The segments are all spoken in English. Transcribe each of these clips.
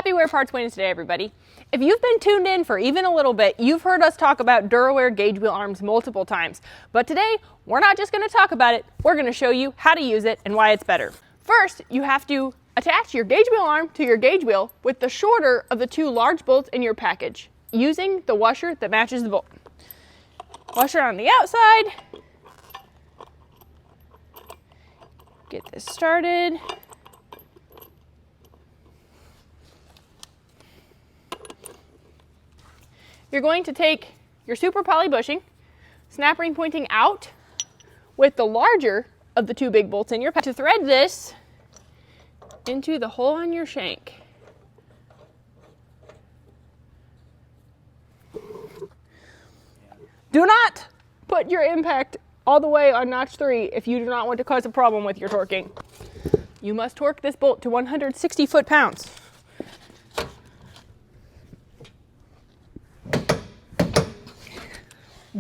Happy Wear Parts Wednesday today, everybody. If you've been tuned in for even a little bit, you've heard us talk about DuraWear gauge wheel arms multiple times. But today, we're not just going to talk about it, we're going to show you how to use it and why it's better. First, you have to attach your gauge wheel arm to your gauge wheel with the shorter of the two large bolts in your package, using the washer that matches the bolt. Washer on the outside. Get this started. You're going to take your super poly bushing, snap ring pointing out with the larger of the two big bolts in your pack to thread this into the hole on your shank. Do not put your impact all the way on notch 3 if you do not want to cause a problem with your torquing. You must torque this bolt to 160 foot-pounds.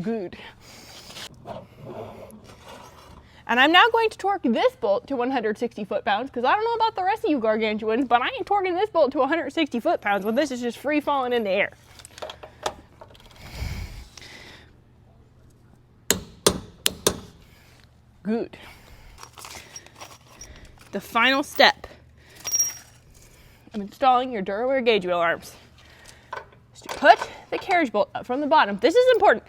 Good. And I'm now going to torque this bolt to 160 foot-pounds because I don't know about the rest of you gargantuans, but I ain't torquing this bolt to 160 foot-pounds when this is just free falling in the air. Good. The final step of installing your DuraWear gauge wheel arms is to put the carriage bolt up from the bottom. This is important.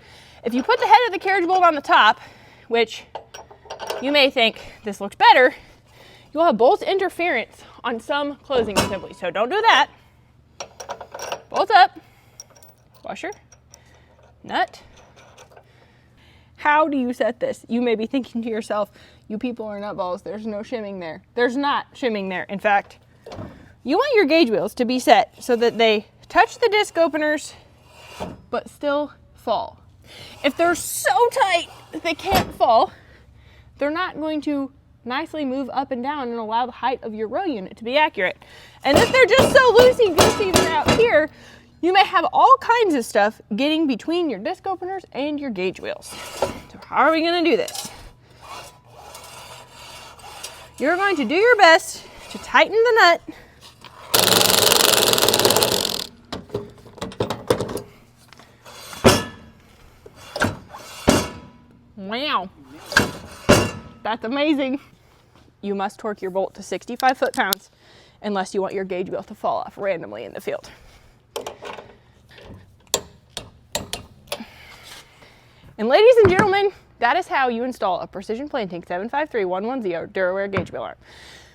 If you put the head of the carriage bolt on the top, which you may think this looks better, you'll have bolt interference on some closing assemblies. So don't do that. Bolt up, washer, nut. How do you set this? You may be thinking to yourself, you people are nutballs, there's no shimming there. There's not shimming there. In fact, you want your gauge wheels to be set so that they touch the disc openers, but still fall. If they're so tight that they can't fall, they're not going to nicely move up and down and allow the height of your row unit to be accurate. And if they're just so loosey-goosey that out here, you may have all kinds of stuff getting between your disc openers and your gauge wheels. So how are we going to do this? You're going to do your best to tighten the nut. Wow, that's amazing. You must torque your bolt to 65 foot-pounds unless you want your gauge wheel to fall off randomly in the field. And ladies and gentlemen, that is how you install a Precision Planting 753110 DuraWear gauge wheel arm.